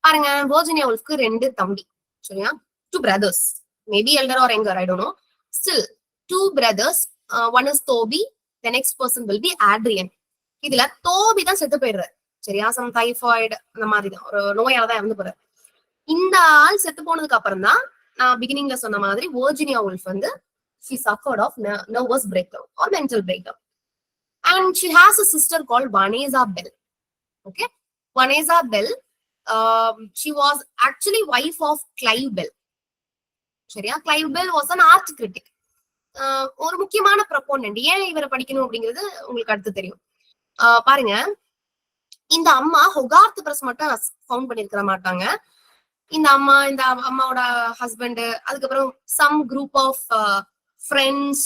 பாருங்க, வர்ஜினியா உல்ஃப்க்கு 2 தம்பி, சரியா? 2 brothers, maybe elder or younger, I don't know. Still 2 brothers, one is Toby, the next person will be Adrian. இதுல தோபி தான் செத்து போயிடுறாரு, சரியா? சம் டைஃபாய்டு அந்த மாதிரி தான், ஒரு நோயால தான் இறந்து போறாரு. இந்த ஆள் செத்து போனதுக்கு அப்புறம் தான் நான் பிகினிங்ல சொன்ன மாதிரி வர்ஜினியா உல்ஃப் வந்து she suffered of nervous breakdown or mental breakdown, and she has a sister called Vanessa Bell. Okay, Vanessa Bell, she was actually wife of Clive Bell, சரியா? Clive Bell was an art critic, ஒரு முக்கியமான ப்ரொபோனன்ட். ஏன் இவரை படிக்கணும் அப்படிங்கிறது உங்களுக்கு அடுத்து தெரியும். பாருங்க, இந்த அம்மா ஹொகார்த் பிரஸ் மட்டும் ஃபவுண்ட் பண்ணிருக்க மாட்டாங்க. இந்த அம்மாவோட ஹஸ்பண்ட், அதுக்கப்புறம் சம் குரூப் ஆஃப் ஃப்ரெண்ட்ஸ்,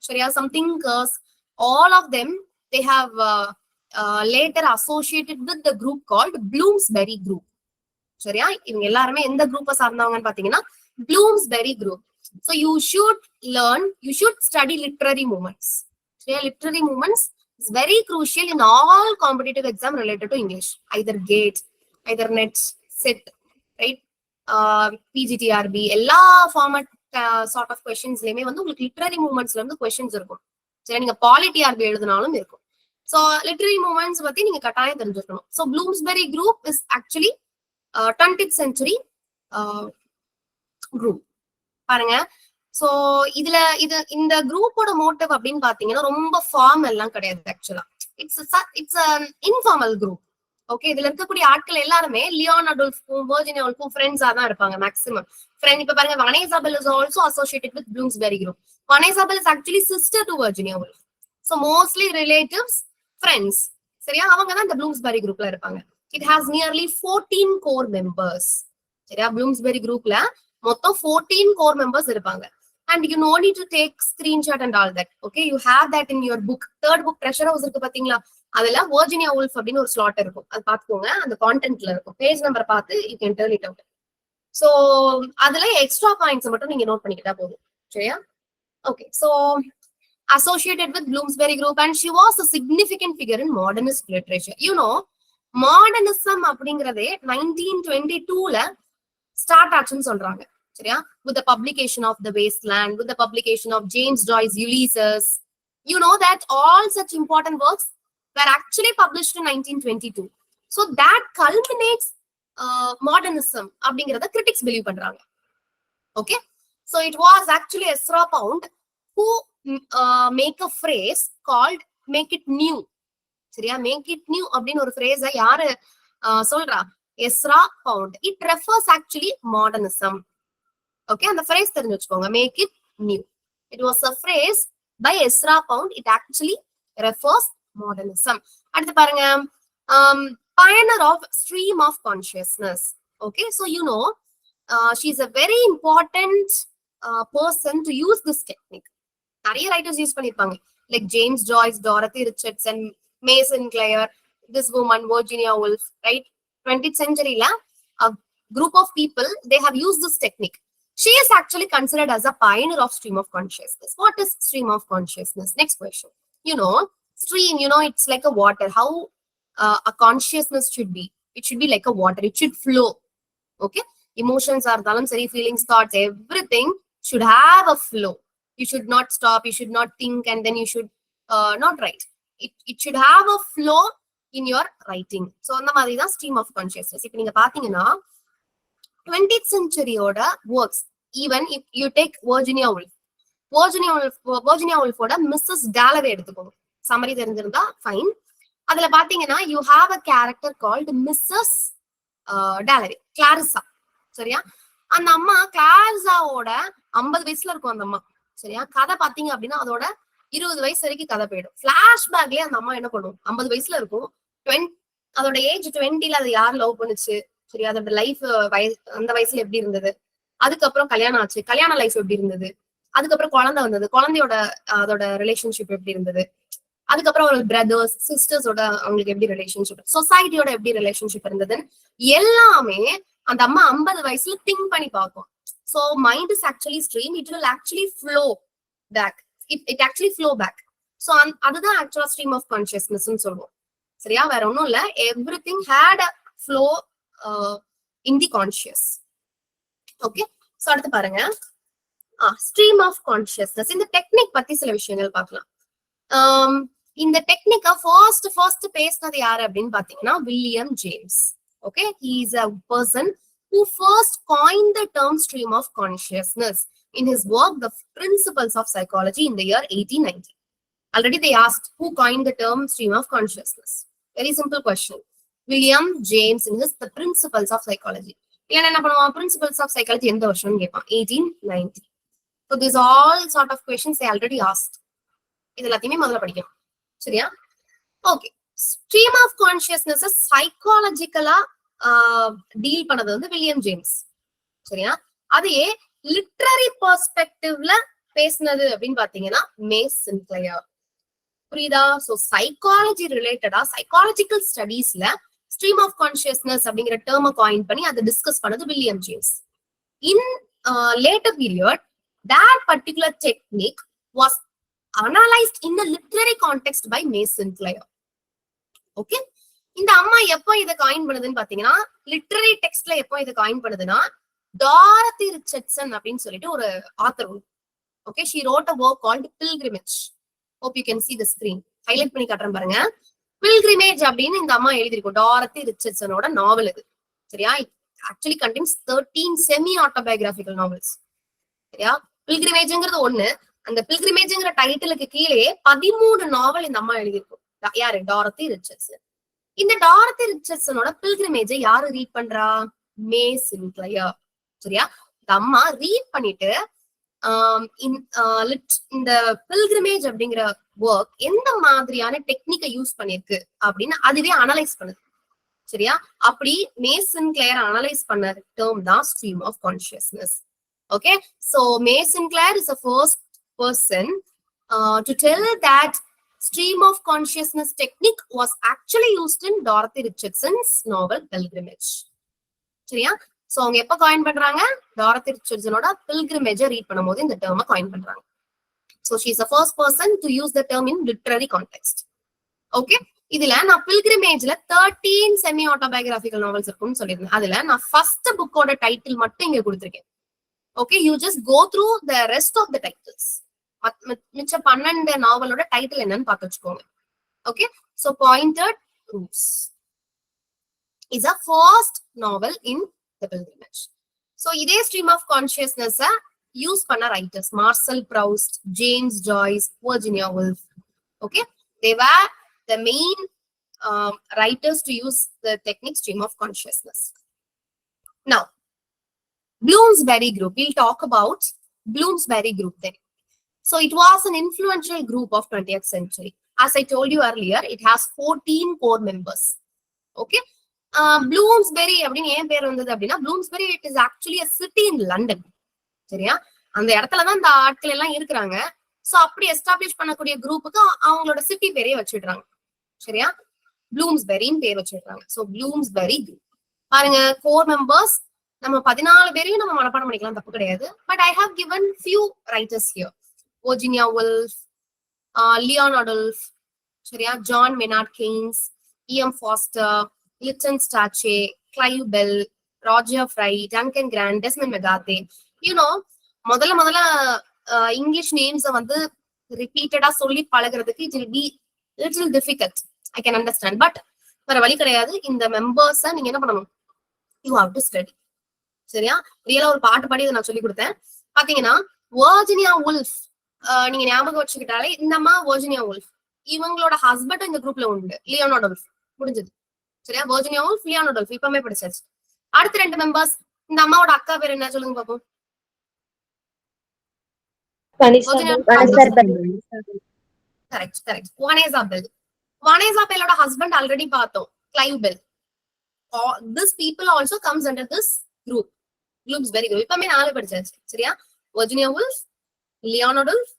சரியா, some thinkers, all of them they have later associated with the group called Bloomsbury group, சரியா? இவங்க எல்லாருமே எந்த குரூப்பை சார்ந்தவங்கன்னு பாத்தீங்கன்னா Bloomsbury group. So you should study literary movements. சரியா? Literary movements is very crucial in all competitive exam related to English, either GATE, either NET, SET, right? PGTRB, எல்லா format sort of questionsலயுமே வந்து உங்களுக்கு literary movements-ல இருந்து questions இருக்கும். சரி, நீங்க PolyTRB எழுதினாலும் இருக்கும். So literary movements பத்தி நீங்க கட்டாயம் தெரிஞ்சிருக்கணும். So Bloomsbury group is actually 20th century group. பாருங்க, சோ இந்த குரூப்போட மோட்டிவ் அப்படின்னு பாத்தீங்கன்னா ரொம்ப ஃபார்மல் எல்லாம் கிடையாது. ஆக்சுவலா இட்ஸ் இன்ஃபார்மல் குரூப். ஓகே, இதுல இருக்கக்கூடிய ஆட்கள் எல்லாருமே லியோன் அடோல்ஃப்க்கும் வர்ஜினியா உல்ஃப்க்கும் ஃப்ரெண்ட்ஸா தான் இருப்பாங்க மேக்ஸிமம். ஃப்ரெண்ட், இப்ப பாருங்க, Vanessa Bell is also associated with Bloomsbury group. Vanessa Bell is actually sister to Virginia Woolf. So mostly relatives, friends, சரியா? அவங்க தான் இந்த Bloomsbury groupல இருப்பாங்க. It has nearly 14 core members. சரியா? Bloomsbury groupல மொத்தம் 14 core members இருப்பாங்க. And you no need to take screenshot and all that. Okay, you have that in your book. Third book Treasure House இருக்கு பாத்தீங்களா? அதுல Virginia Woolf அப்படின்னு ஒரு slot இருக்கும். அது பாத்துக்கோங்க, அந்த கான்டென்ட்ல இருக்கும். பேஜ் நம்பர் பார்த்து you can turn it out. So அதுல எக்ஸ்ட்ரா பாயிண்ட்ஸ் மட்டும் நீங்க நோட் பண்ணிக்கிட்டா போதும், சரியா? Okay, so associated with Bloomsbury group, and she was a significant figure in modernist literature. You know, modernism அப்படிங்கறதே 1922ல ஸ்டார்ட் ஆச்சுன்னு சொல்றாங்க, சரியா? With the publication of The Wasteland, with the publication of James Joyce Ulysses. You know that all such important works were actually published in 1922. So that culminates modernism அப்படிங்கறத critics believe பண்றாங்க. Okay, so it was actually Ezra Pound who make a phrase called make it new. சரியா? make it new அப்படின்னு ஒரு phrase யாரு சொல்றா? Ezra Pound. It refers actually modernism. Okay, and the phrase தெரிஞ்சு வச்சுக்கோங்க, make it new. It was a phrase by Ezra Pound. It actually refers modernism. அடுத்து பாருங்க, pioneer of stream of consciousness. Okay, so you know, she's a very important person to use this technique. நிறைய writers use பண்ணிருப்பாங்க, like James Joyce, Dorothy Richardson, Mason Clare, this woman Virginia Woolf, right? 20th century la a group of people, they have used this technique. She is actually considered as a pioneer of stream of consciousness. What is stream of consciousness? Next question. You know, stream, you know, it's like a water. How a consciousness should be? It should be like a water. It should flow. Okay, emotions are sari, feelings, thoughts, everything should have a flow. You should not stop, you should not think, and then you should not write. It should have a flow in your writing. So அந்த மாதிரி தான் stream of consciousness. இப்போ நீங்க பாத்தீங்கன்னா 20th century ஓட works, even if you take Virginia Woolf ஓட Mrs. Dalloway எடுத்துக்கோங்க, summary தெரிஞ்சிருந்தா ஃபைன். அதுல பாத்தீங்கன்னா you have a character called Mrs. Dalloway, Clarissa, சரியா? அந்த அம்மா கிளாரிசாவோட 50 வயசுல இருக்கும் அந்த அம்மா, சரியா? கதை பாத்தீங்க அப்படின்னா அதோட 20 வயசு வரைக்கும் கதை போயிடும். பிளாஷ்பேக்லயே அந்த அம்மா என்ன பண்ணும், 50 வயசுல இருக்கும், அதோட ஏஜ் 20ல அது யார் லவ் பண்ணுச்சு, சரி, அதோட லைஃப் அந்த வயசுல எப்படி இருந்தது, அதுக்கப்புறம் கல்யாணம் ஆச்சு, கல்யாண லைஃப் எப்படி இருந்தது, அதுக்கப்புறம் குழந்தை வந்தது, குழந்தையோட அதோட ரிலேஷன்ஷிப் எப்படி இருந்தது, அதுக்கப்புறம் ஒரு பிரதர்ஸ் சிஸ்டர்ஸோட அவங்களுக்கு எப்படி ரிலேஷன்ஷிப், சொசைட்டியோட எப்படி ரிலேஷன்ஷிப் இருந்ததுன்னு எல்லாமே அந்த அம்மா 50 வயசுல திங்க் பண்ணி பார்க்கும். So mind is actually stream, it will actually flow back. It actually flow back. So அதுதான் actual stream of consciousness ன்னு சொல்லுவோம், சரியா? வேற ஒண்ணும் இல்ல, everything had a flow in the conscious. Okay, so அடுத்து பாருங்க stream of consciousness. இந்த டெக்னிக் பத்தி சில விஷயங்கள் பார்க்கலாம். இந்த டெக்னிக்கா ஃபர்ஸ்ட் பேசினது யாரு அப்படின்னு பாத்தீங்கன்னா William James. Okay, he is a person who first coined the term stream of consciousness in his work The Principles of Psychology in the year 1890. Already they asked who coined the term stream of consciousness. Very simple question. William James in his The Principles of Psychology. இல்லைன்னா என்ன பண்ணுவான், Principles of Psychology எந்த வருஷம்னு கேட்பான், 1890. So these all sort of questions they already asked. இது எல்லாத்தையுமே முதல்ல படிக்கணும், சரியா? ஓகே, ஸ்ட்ரீம் ஆஃப் கான்சியஸ்னஸ் சைக்காலஜிக்கலா டீல் பண்ணது வந்து வில்லியம் ஜேம்ஸ், சரியா? அதையே லிட்ரரி பெர்ஸ்பெக்டிவ்ல பேசினது அப்படின்னு பாத்தீங்கன்னா மேஸ் சின்க்ளையர். புரியுதா? சோ சைக்காலஜி ரிலேட்டடா சைக்காலஜிக்கல் ஸ்டடீஸ்ல ஸ்ட்ரீம் ஆஃப் கான்சியஸ்னஸ் அப்படிங்கிற டேர்மை காயின் பண்ணி அதை டிஸ்கஸ் பண்ணது William James. In later period that particular technique was analyzed in the literary context by Mason Clare. Okay, இந்த அம்மா எப்போ இதை காயின் பண்ணுதுன்னு பாத்தீங்கன்னா லிட்டரரி டெக்ஸ்ட்ல எப்போ இதை காயின் பண்ணுதுன்னா டாரத்தி ரிச்சர்ட்சன் அப்படின்னு சொல்லிட்டு ஒரு ஆத்தர் உண்டு. Okay, she wrote a work called Pilgrimage. Hope you can see the screen. Highlight பண்ணி காட்டுறேன் பாருங்க. Pilgrimage அப்படின்னு இந்த அம்மா எழுதிருக்கும். டாரத்தி ரிச்சர்ட்சனோட நாவல் இது, சரியா? It actually contains 13 semi autobiographical novels. சரியா? பில்கிரிமேஜ்ங்கிறது ஒண்ணு, அந்த பில்கிரிமேஜ்ங்கிற டைட்டிலுக்கு கீழே 13 நாவல் இந்த அம்மா எழுதியிருக்கும். யாரு? டாரத்தி ரிச்சர்ட்சன். இந்த டாரத்தி ரிச்சர்ட்சனோட பில்கிரிமேஜை யாரு ரீட் பண்றா? மே சின்க்ளையர், சரியா? இந்த அம்மா ரீட் பண்ணிட்டு இந்த பில்கிரிமேஜ் அப்படிங்கிற ஒர்க் எந்த மாதிரியான டெக்னிக்கை யூஸ் பண்ணிருக்கு அப்படின்னு அதுவே அனலைஸ் பண்ணுது, சரியா? அப்படி மேசன் கிளேர் அனலைஸ் பண்ண டேர்ம் தான் stream of consciousness. Okay, so Mason Clare is the first person to tell that stream of consciousness technique was actually used in Dorothy Richardson's novel Pilgrimage. சரியா? So அவங்க எப்ப coin பண்றாங்க? டாரத்தி ரிச்சர்ட்சனோட Pilgrimage read பண்ணும்போது இந்த டேர்மை coin பண்றாங்க. So she is the first person to use the term in literary context. Okay, இதுல நான் Pilgrimageல 13 semi autobiographical novels இருக்கும்னு சொல்லியிருந்தேன். அதுல நான் ஃபர்ஸ்ட் புக்கோட டைட்டில் மட்டும் இங்க கொடுத்திருக்கேன். Okay, you just go through the rest of the titles. மிச்ச 12 நாவலோட டைட்டில் என்னன்னு பார்த்து வச்சுக்கோங்க. Okay, so Pointed Roots is a first novel in the Pilgrimage. So இதே stream of consciousness யூஸ் பண்ண writers Marcel Proust, James Joyce, Virginia Woolf. Okay, they were the main writers to use the technique stream of consciousness. Now Bloomsbury group, we'll talk about Bloomsbury group then. So it was an influential group of 20th century. As I told you earlier, it has 14 core members. Okay, Bloomsbury அப்படின்னு ஏன் பேர் வந்தது அப்படின்னா Bloomsbury it is actually a city in London, சரியா? அந்த இடத்துலதான் இந்த ஆட்கள் எல்லாம் இருக்கிறாங்க. சோ அப்படி எஸ்டாப்ளிஷ் பண்ணக்கூடிய குரூப்புக்கு அவங்களோட சிட்டி பேரே வச்சிடுறாங்க, சரியா? Bloomsburyன்னு பேர் வச்சிடுறாங்க. சோ Bloomsbury group பாருங்க, கோர் மெம்பர்ஸ் நம்ம 14 பேரையும் நம்ம மனப்பாடம் பண்ணிக்கலாம், தப்பு கிடையாது. But I have given few writers here. Virginia Woolf, Leon Adolph, சரியா? John Maynard Keynes, E.M. Foster, Lytton Strachey, Clive Bell, Roger Fry, Duncan Grant, Desmond McGarthy. You know, முதல்ல இங்கிலீஷ் நேம்ஸ் வந்து ரிப்பீட்டடா சொல்லி பழகிறதுக்கு it will be little difficult. I can understand. But வேற வழி கிடையாது. இந்த members நீங்க என்ன பண்ணணும்? You have to study. சரியா? ரியலா ஒரு பாட்டு பாடி நான் சொல்லி கொடுத்தேன். பாத்தீங்கன்னா வர்ஜினியா வுல்ஃப் நீங்க ஞாபகம் வச்சுக்கிட்டாலே இந்த அம்மா வர்ஜினியா வுல்ஃப், இவங்களோட ஹஸ்பண்ட் இந்த குரூப்ல உண்டு, லியோன் அடோல்ஃப். முடிஞ்சது, சரியா? வர்ஜினியா வுல்ஃப், லியோன் அடோல்ஃப் இப்பவுமே படிச்சாச்சு. அடுத்த 2 மெம்பர்ஸ், இந்த அம்மாவோட அக்கா பேர் என்ன சொல்லுங்க பாப்போம். கரெக்ட். வானேசா பெல். வானேசா பெல்லோட ஹஸ்பண்ட் ஆல்ரெடி பார்த்தோம், Clive bell. This people also comes under this group. Bloomsbury group. இப்பமே 4 படிச்சாச்சு, சரியா? Virginia Woolf, Leon Adolph,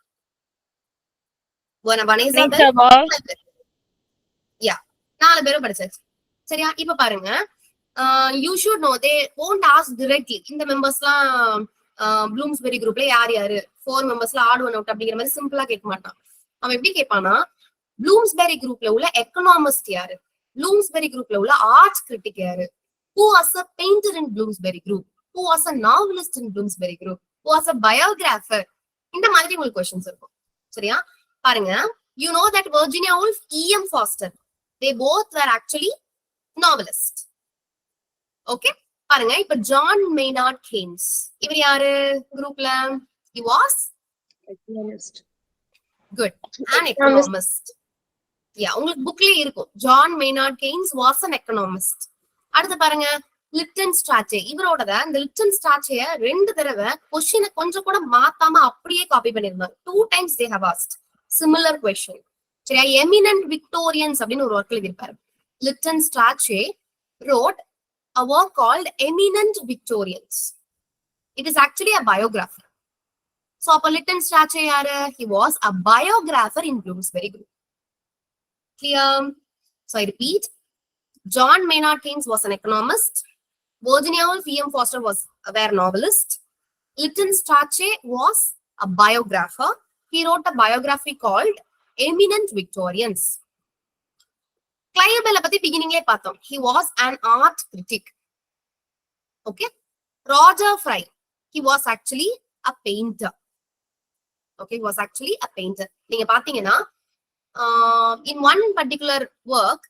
Vanessa Bell. Yeah, 4 பேரும் படிச்சாச்சு, சரியா? இப்ப பாருங்க, you should know they won't ask directly இந்த மெம்பர்ஸ்லாம் Bloomsbury groupல யார் யாரு 4 மெம்பர்ஸ்ல ஆட் ஒன் அவுட் அப்படிங்கிற மாதிரி சிம்பிளா கேட்க மாட்டான். அவன் எப்படி கேட்பானா, Bloomsbury groupல உள்ள எக்கனாமிஸ்ட் யாரு, Bloomsbury groupல உள்ள ஆர்ட்ஸ் கிரிட்டிக் யாரு, Who was a painter in Bloomsbury Group? Who was a novelist in Bloomsbury Group? Who was a biographer? இந்த மாதிரி உங்களுக்கு questions இருக்கும். சரியா? பாருங்க. You know that Virginia Woolf, E.M. Foster, they both were actually novelists. Okay? பாருங்க, இப்ப John Maynard Keynes. இவர் யாரு குரூப்ல? He was economist. Good. An economist. Yeah, உங்களுக்கு புக்லயே இருக்கும். John Maynard Keynes was an economist. அடுத்து பாருங்க, லிப்டன் ஸ்ட்ராச்சே. இவரோட இந்த லிப்டன் ஸ்ட்ராச்சேய 2 தடவை क्वेश्चन கொஞ்சம் கூட மாத்தாம அப்படியே காப்பி பண்ணிருந்தாங்க. 2 times they have asked similar question. சரியா? எமினன்ட் விக்டோரியன்ஸ் அப்படின்னு ஒரு ஒர்க் எழுதிருப்பாரு. Lytton Strachey wrote a work called Eminent Victorians. It is actually a biographer. So அப்ப லிப்டன் ஸ்ட்ராச்சே யாரு? He was a biographer in Bloomsbury Group. Clear? So I repeat, John Maynard Keynes was an economist. Virginia Woolf, E.M. Foster were a novelist. Lytton Strachey was a biographer. He wrote a biography called Eminent Victorians. Clive Bell patti beginning le paathom. He was an art critic. Okay. Roger Fry, he was actually a painter. Okay, he was actually a painter. நீங்க பாத்தீங்கன்னா in one particular work,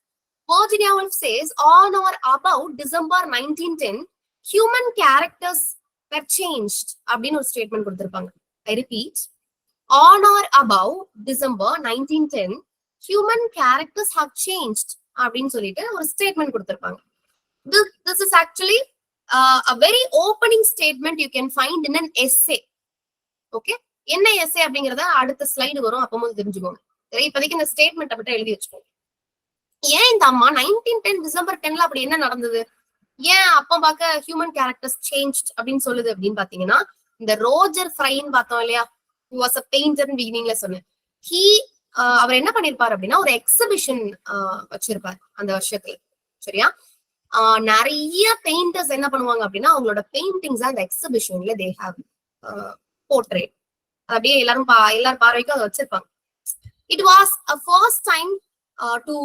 Virginia Woolf says on or about December 1910, human characters were changed. அப்படின்னு ஒரு statement கொடுத்திருப்பாங்க. I repeat, on or about December 1910, human characters have changed. அப்படின்னு சொல்லிட்டு ஒரு statement கொடுத்திருப்பாங்க. This is actually a very opening statement you can find in an essay. Okay? என்ன essay அப்படிங்கறத அடுத்த ஸ்லைடு வரும், அப்போ தெரிஞ்சுக்கோங்க. இப்போதைக்கு இந்த ஸ்டேட்மெண்ட் மட்டும் எழுதி வச்சுக்கோங்க. ஏன் இந்த அம்மா 1910 டிசம்பர் 10ல அப்படி என்ன நடந்தது, ஏன் அப்ப பார்க்க ஹியூமன் கேரக்டர்ஸ் சேஞ்ச் அப்படின்னு சொல்லுது அப்படின்னு பாத்தீங்கன்னா, இந்த ரோஜர் ஃப்ரைன்னு பார்த்தோம் இல்லையா, he was a painter பிகினிங்ல சொன்னேன். அவர் என்ன பண்ணிருப்பாரு அப்படின்னா, ஒரு எக்ஸிபிஷன் வச்சிருப்பாரு அந்த வருஷத்துல. சரியா? நிறைய பெயிண்டர்ஸ் என்ன பண்ணுவாங்க அப்படின்னா, அவங்களோட பெயிண்டிங்ஸ் அந்த எக்ஸிபிஷன்ல தே ஹேவ் போர்ட்ரேட். அப்படியே எல்லாரும் பார்வைக்கும் அதை வச்சிருப்பாங்க. It was a first time to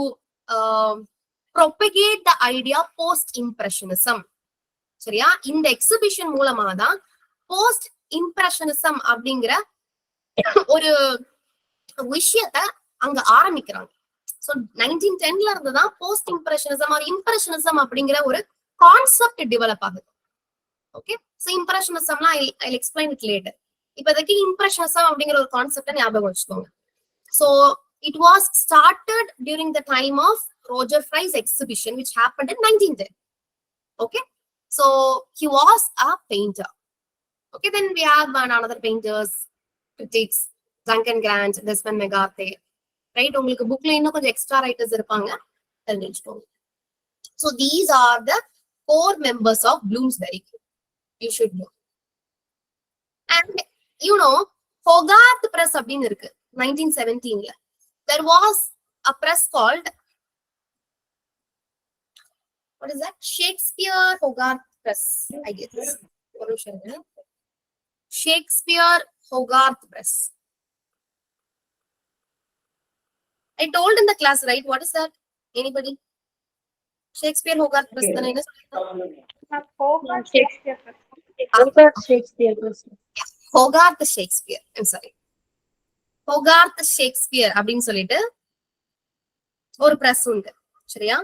propagate the idea post impressionism. சரியா? இந்த எக்ஸிபிஷன் மூலமா தான் போஸ்ட் இம்ப்ரெஷனிசம் அப்படிங்கிற ஒரு விஷயத்த அங்க ஆரம்பிக்கிறாங்க. சோ 1910ல இருந்து தான் போஸ்ட் இம்ப்ரெஷனிசம் ஆர் இம்ப்ரெஷனிசம் அப்படிங்கிற ஒரு கான்செப்ட் டெவலப் ஆகுது. ஓகே, சோ இம்ப்ரெஷனிசம்லாம் I'll explain it later. இப்போதைக்கு இம்ப்ரெஷனிசம் அப்படிங்கிற ஒரு கான்செப்ட ஞாபகம் வச்சுக்கோங்க. So it was started during the time of Roger Fry's exhibition, which happened in 1910. Okay, so he was a painter. Okay, then we have another painters, critics, Duncan Grant, Desmond McGarthy. Right? உங்களுக்கு bookல இன்னும் கொஞ்சம் extra writers இருப்பாங்க, தெரிஞ்சுக்கோங்க. So these are the 4 members of Bloomsbury. You should know. And you know, Hogarth Press அப்படின்னு இருக்கு 1917ல. There was a press called, what is that? Shakespeare Hogarth Press, I guess. Shakespeare Hogarth Press. I told in the class, right? What is that? Anybody? Shakespeare Hogarth Press. Hogarth Shakespeare Press. Hogarth Shakespeare Press. Hogarth Shakespeare. I'm sorry. Hogarth Shakespeare அப்படின்னு சொல்லிட்டு ஒரு press உண்டு. சரியா?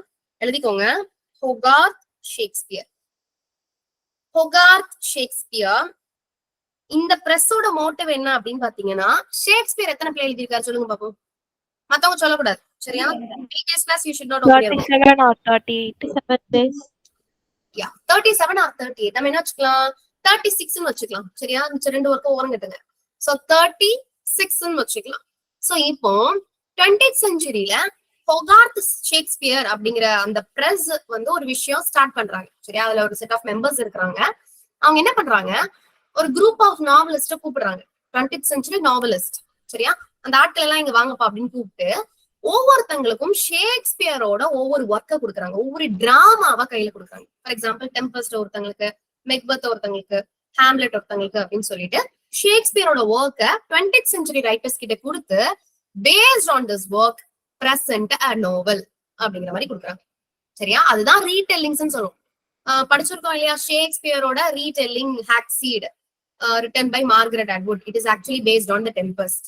எழுதிக்கோங்க. Hogarth Shakespeare. Hogarth Shakespeare. இந்த பிரஸோட motive என்ன அப்படின்னு பாத்தீங்கன்னா, ஷேக்ஸ்பியர் எத்தனை பிள்ளை எழுதியிருக்காரு சொல்லுங்க பாப்போம். மத்தவங்க சொல்லக்கூடாது. சரியா? Teachers class you should not open your mouth. 37 or 38 days. Yeah, 37 or 38. நம்ம என்ன வச்சுக்கலாம்? 36 ன்னு வச்சுக்கலாம். சரியா? இந்த ரெண்டு வர்க்கம் ஓரம் கட்டுங்க. So 36 ன்னு வச்சுக்கலாம். சோ இப்போ 20th செஞ்சுரியில Hogarth Shakespeare அப்படிங்கிற அந்த பிரஸ் வந்து ஒரு விஷயம் ஸ்டார்ட் பண்றாங்க. சரியா? அதுல ஒரு செட் ஆஃப் மெம்பர்ஸ் இருக்காங்க. அவங்க என்ன பண்றாங்க, ஒரு குரூப் ஆஃப் நாவலிஸ்ட கூப்பிடுறாங்க. 20th century novelist. சரியா? அந்த ஆட்கள் எல்லாம் இங்க வாங்கப்பா அப்படின்னு கூப்பிட்டு ஒவ்வொருத்தங்களுக்கும் ஷேக்ஸ்பியரோட ஒவ்வொரு ஒர்க்கை கொடுக்குறாங்க, ஒவ்வொரு டிராமாவா கையில கொடுக்குறாங்க. ஃபார் எக்ஸாம்பிள் டெம்பஸ்ட் ஒருத்தங்களுக்கு, மெக்பத் ஒருத்தங்களுக்கு, ஹாம்லெட் ஒருத்தங்களுக்கு அப்படின்னு சொல்லிட்டு ஷேக்ஸ்பியரோட ஒர்க்கை 20th செஞ்சுரி ரைட்டர்ஸ் கிட்ட கொடுத்து based on this work present a novel அப்படிங்கிற மாதிரி கொடுக்குறாங்க. சரியா? அதுதான் ரீடெல்லிங்ஸ் சொல்லுவோம். படிச்சிருக்கோம் இல்லையா, ஷேக்ஸ்பியரோட retelling ஹாக்சீட் written by Margaret Atwood. It is actually based on the Tempest.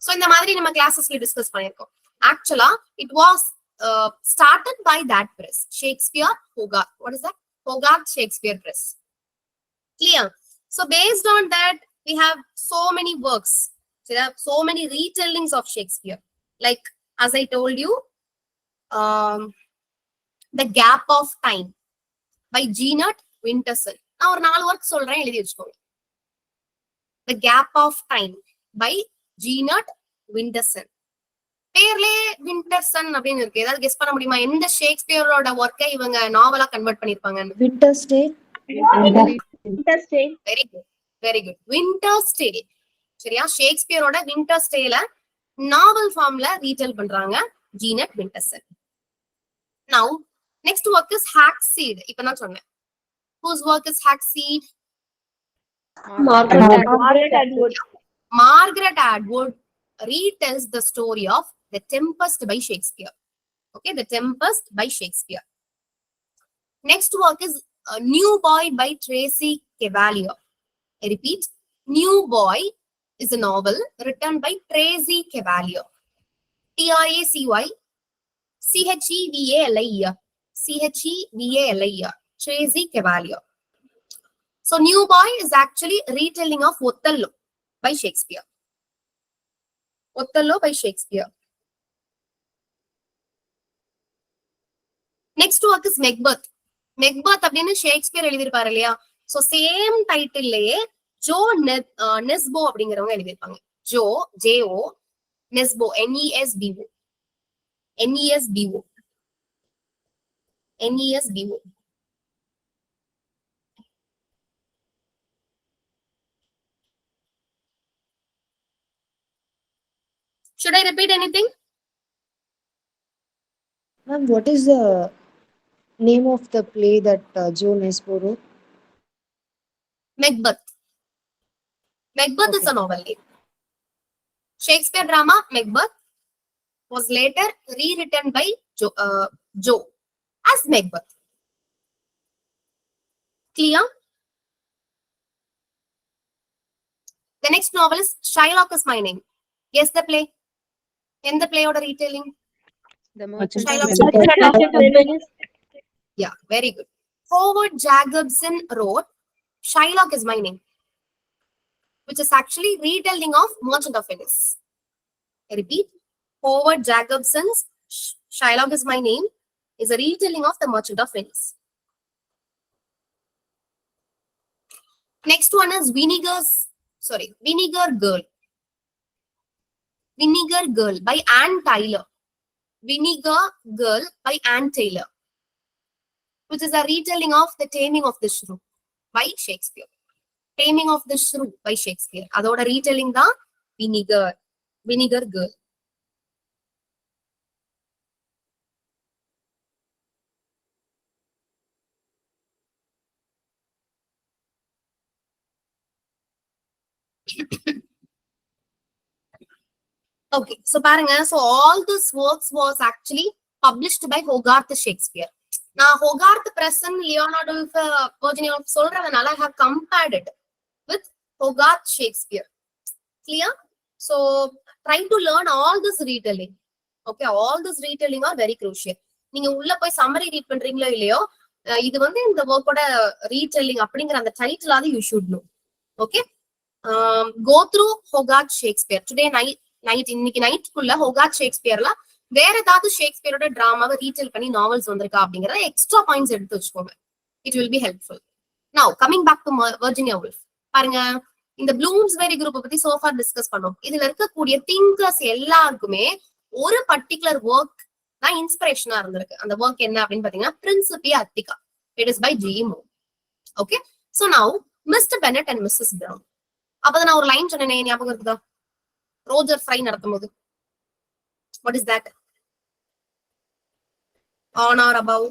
So இந்த மாதிரி நம்ம கிளாஸஸ்ல டிஸ்கஸ் பண்ணிருக்கோம். ஆக்சுவலா it was started by that press, Shakespeare Hogarth. What is that? Hogarth Shakespeare Press. Clear? So based on that, we have so many works. So there are so many retellings of Shakespeare. Like as I told you, The Gap of Time by Jeanette Winterson. நான் ஒரு 4 work சொல்றேன், எழுதி வச்சுக்கோங்க. The Gap of Time by Jeanette Winterson. பேர்லே விண்டர்சன் அப்படின்னு இருக்கு. ஏதாவது guess பண்ண முடியுமா எந்த ஷேக்ஸ்பியரோட ஒர்க்கை இவங்க நாவலா கன்வெர்ட் பண்ணிருப்பாங்க? Winter's Tale. Winter's Tale. Very good, very good. Winter's Tale. சரியா? ஷேக்ஸ்பியரோட விண்டர்ஸ் டேல நாவல் ஃபார்ம்ல ரீடெல் பண்றாங்க ஜீனட் விண்டர்சன். Now next work is Hackseed. இப்ப நான் சொன்னேன். Whose work is Hackseed? Margaret Atwood. Margaret Atwood retells the story of The Tempest by Shakespeare. Okay, The Tempest by Shakespeare. Next work is New Boy by Tracy Chevalier. I repeat, New Boy is a novel written by Tracy Chevalier. Tracy Chevalier. Chevalier. Tracy Chevalier. So New Boy is actually a retelling of Othello by Shakespeare. Othello by Shakespeare. Next work is Macbeth. Macbeth அப்படின்னு Shakespeare எழுதியிருப்பாரு இல்லையா? So same டைட்டில்லையே Jo Nesbo அப்படிங்கிறவங்க எழுதியிருப்பாங்க. Jo Nesbo NESBO. Should I repeat anything? Ma'am, what is the name of the play that Joe Nesbo wrote? Macbeth. Macbeth is Okay. a novel name. Shakespeare drama Macbeth was later rewritten by Joe as Macbeth. Clear? The next novel is Shylock is My Name. Guess the play. In the play or retelling? The Merchant Shylock of is My Venice. Name. Yeah, very good. Howard Jacobson wrote Shylock is My Name, which is actually retelling of Merchant of Venice. I repeat, Howard Jacobson's Shylock is My Name is a retelling of the Merchant of Venice. Next one is Vinegar Girl. Vinegar Girl by Anne Taylor. Vinegar Girl by Anne Taylor, which is a retelling of The Taming of the Shrew by Shakespeare. Taming of the Shrew by Shakespeare. அதோட retelling தான் Vinegar Girl. Okay, so பாருங்க, so all these works was actually published by Hogarth Shakespeare. நான் Hogarth Press and Leonard Woolf, Virginia Woolf சொல்றதுனால I have compared it with Hogarth Shakespeare. Clear? So try to learn all this retelling. Okay, all this retelling are very crucial. நீங்க உள்ள போய் summary read பண்றீங்களோ இல்லையோ, இது வந்து இந்த workோட retelling அப்படிங்கிற அந்த டைட்டில் ஆவது you should know. Okay, go through Hogarth Shakespeare today night. இன்னைக்கு நைட்டுக்குள்ள Hogarth Shakespeareல வேற ஏதாவது ஷேக்ஸ்பியரோட டிராமாவை ரீடெல் பண்ணி நாவல்ஸ் வந்திருக்கா அப்படிங்கறத எக்ஸ்ட்ரா பாயிண்ட்ஸ் எடுத்து வச்சுக்கோங்க. It will be helpful. Now coming back to Virginia Woolf. பாருங்க, இந்த ப்ளூம்ஸ்பெரி குரூப்பை பத்தி சோஃபா டிஸ்கஸ் பண்ணோம். இதுல இருக்கக்கூடிய திங்கர்ஸ் எல்லாருக்குமே ஒரு பர்டிகுலர் ஒர்க் தான் இன்ஸ்பிரேஷனா இருந்திருக்கு. அந்த ஒர்க் என்ன அப்படின்னு பாத்தீங்கன்னா Principia Ethica. It is by G.E. Okay, so now Mr Bennett and Mrs Brown. அப்பதான் நான் ஒரு லைன் சொன்னேனே, ஞாபகம் இருக்குதா? ரோஜர் ஃப்ரை நடக்கும்போது, what is that? On or above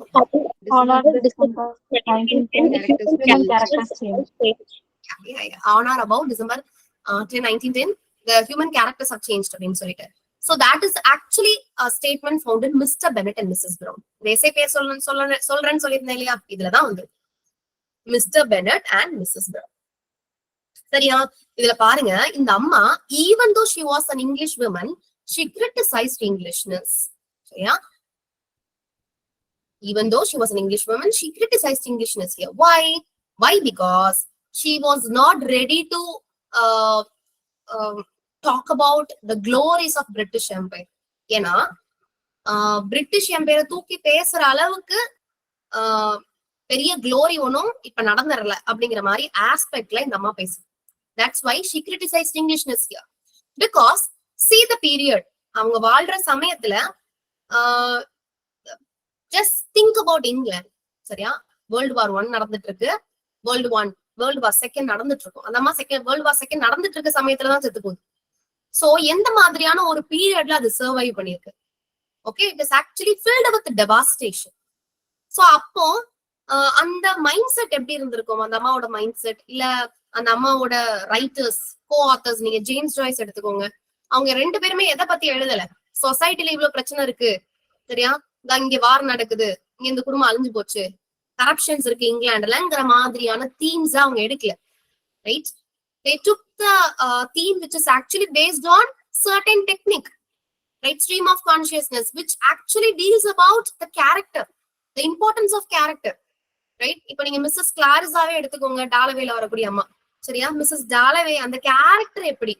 December 1910, characters change. on or above December 1910, the human characters have changed அப்படின்னு சொல்லிட்டு. So that is actually a statement found in Mr. Bennett and Mrs. Brown. They பேர் சொல்றேன்னு சொல்லியிருந்தேன் இல்லையா, இதுலதான் வந்து Mr. Bennett and Mrs. Brown. சரியா? இதுல பாருங்க, இந்த அம்மா even though she was an English woman, she criticized Englishness. சரியா? Even though she was an English woman, she criticized Englishness here. Why? Because she was not ready to talk about the glories of British Empire. ஏன்னா British எம்பையரை தூக்கி பேசுற அளவுக்கு பெரிய glory ஒன்னும் இப்ப நடந்துடல அப்படிங்கிற மாதிரி ஆஸ்பெக்ட்ல இந்த அம்மா பேசு. That's why she criticized Englishness here. Because see the period, அவங்க வாழ்ற சமயத்துல just think about England. சரியா? World War I நடந்துட்டு இருக்கு, World War II நடந்துட்டு இருக்கும். அந்த அம்மா World War II நடந்துட்டு இருக்க சமயத்துலதான் செத்து போகுது. சோ எந்த மாதிரியான ஒரு பீரியட்ல அது சர்வைவ் பண்ணிருக்கு. Okay, it is actually filled with devastation. So அப்போ அந்த மைண்ட் செட் எப்படி இருந்திருக்கும், அந்த அம்மாவோட மைண்ட் செட், இல்ல அந்த அம்மாவோட ரைட்டர்ஸ், கோ ஆத்தர்ஸ், நீங்க ஜேம்ஸ் ஜாய்ஸ் எடுத்துக்கோங்க, அவங்க ரெண்டு பேருமே எதை பத்தி எழுதல, சொசைட்டில இவ்வளவு பிரச்சனை இருக்கு சரியா, இங்க வார் நடக்குது, இங்க இந்த குடும்பம் அழிஞ்சு போச்சு, கரப்ஷன்ஸ் இருக்கு இங்கிலாந்துலங்கிற மாதிரியான தீம்ஸ் அவங்க எடுக்கல. Right? They took the theme which is actually based on certain technique, right? Stream of consciousness, which actually deals about the character, the importance of character, right? இப்ப நீங்க மிஸ்ஸஸ் கிளாரிஸாவே எடுத்துக்கோங்க, டாலவேல வரக்கூடிய அம்மா சரியா. மிஸ்ஸஸ் டாலவே அந்த கேரக்டர் எப்படி,